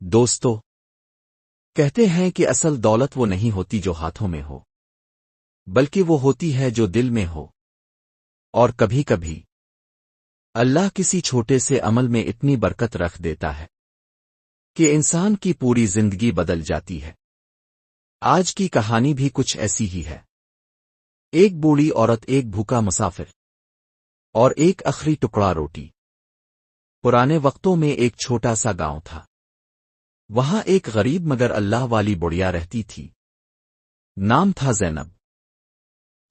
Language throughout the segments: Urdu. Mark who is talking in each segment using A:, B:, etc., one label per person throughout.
A: دوستو، کہتے ہیں کہ اصل دولت وہ نہیں ہوتی جو ہاتھوں میں ہو، بلکہ وہ ہوتی ہے جو دل میں ہو۔ اور کبھی کبھی اللہ کسی چھوٹے سے عمل میں اتنی برکت رکھ دیتا ہے کہ انسان کی پوری زندگی بدل جاتی ہے۔ آج کی کہانی بھی کچھ ایسی ہی ہے۔ ایک بوڑھی عورت، ایک بھوکا مسافر اور ایک آخری ٹکڑا روٹی۔ پرانے وقتوں میں ایک چھوٹا سا گاؤں تھا۔ وہاں ایک غریب مگر اللہ والی بڑھیا رہتی تھی۔ نام تھا زینب۔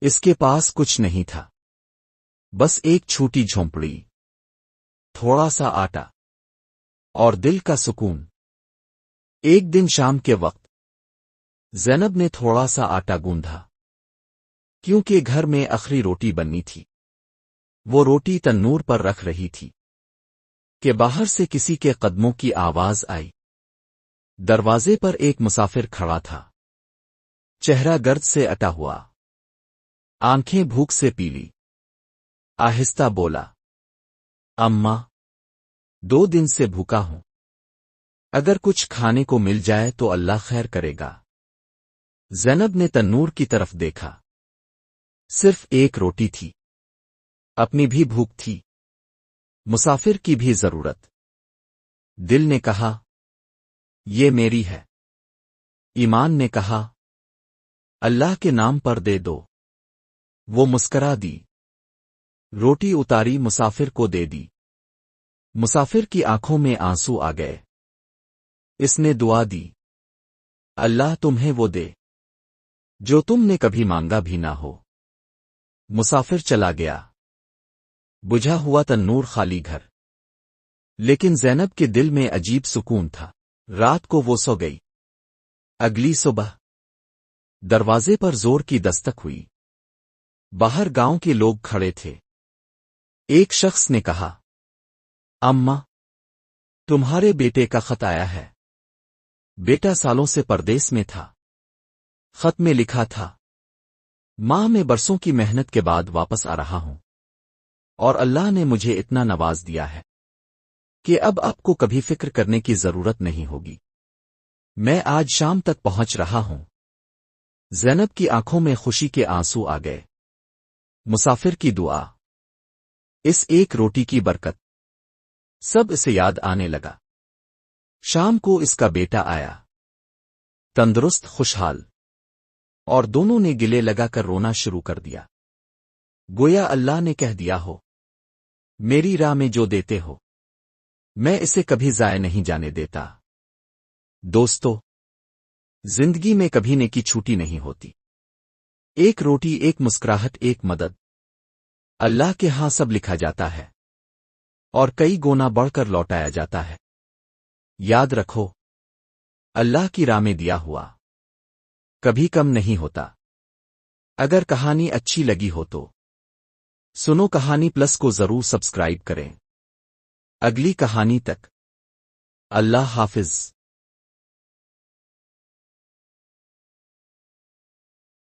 A: اس کے پاس کچھ نہیں تھا، بس ایک چھوٹی جھونپڑی، تھوڑا سا آٹا اور دل کا سکون۔ ایک دن شام کے وقت زینب نے تھوڑا سا آٹا گوندھا، کیونکہ گھر میں آخری روٹی بننی تھی۔ وہ روٹی تنور پر رکھ رہی تھی کہ باہر سے کسی کے قدموں کی آواز آئی۔ دروازے پر ایک مسافر کھڑا تھا، چہرہ گرد سے اٹا ہوا، آنکھیں بھوک سے پیلی۔ آہستہ بولا، اماں، 2 دن سے بھوکا ہوں، اگر کچھ کھانے کو مل جائے تو اللہ خیر کرے گا۔ زینب نے تنور کی طرف دیکھا، صرف ایک روٹی تھی۔ اپنی بھی بھوک تھی، مسافر کی بھی ضرورت۔ دل نے کہا، یہ میری ہے۔ ایمان نے کہا، اللہ کے نام پر دے دو۔ وہ مسکرا دی، روٹی اتاری، مسافر کو دے دی۔ مسافر کی آنکھوں میں آنسو آ گئے۔ اس نے دعا دی، اللہ تمہیں وہ دے جو تم نے کبھی مانگا بھی نہ ہو۔ مسافر چلا گیا، بجھا ہوا تنور، خالی گھر، لیکن زینب کے دل میں عجیب سکون تھا۔ رات کو وہ سو گئی۔ اگلی صبح دروازے پر زور کی دستک ہوئی۔ باہر گاؤں کے لوگ کھڑے تھے۔ ایک شخص نے کہا، اماں، تمہارے بیٹے کا خط آیا ہے۔ بیٹا سالوں سے پردیس میں تھا۔ خط میں لکھا تھا، ماں، میں برسوں کی محنت کے بعد واپس آ رہا ہوں، اور اللہ نے مجھے اتنا نواز دیا ہے کہ اب آپ کو کبھی فکر کرنے کی ضرورت نہیں ہوگی۔ میں آج شام تک پہنچ رہا ہوں۔ زینب کی آنکھوں میں خوشی کے آنسو آ گئے۔ مسافر کی دعا، اس ایک روٹی کی برکت، سب اسے یاد آنے لگا۔ شام کو اس کا بیٹا آیا، تندرست، خوشحال، اور دونوں نے گلے لگا کر رونا شروع کر دیا، گویا اللہ نے کہہ دیا ہو، میری راہ میں جو دیتے ہو میں اسے کبھی ضائع نہیں جانے دیتا۔ دوستو، زندگی میں کبھی نیکی چھوٹی نہیں ہوتی۔ ایک روٹی، ایک مسکراہٹ، ایک مدد، اللہ کے ہاں سب لکھا جاتا ہے، اور کئی گنا بڑھ کر لوٹایا جاتا ہے۔ یاد رکھو، اللہ کی راہ میں دیا ہوا کبھی کم نہیں ہوتا۔ اگر کہانی اچھی لگی ہو تو سنو کہانی پلس کو ضرور سبسکرائب کریں۔ اگلی کہانی تک اللہ حافظ۔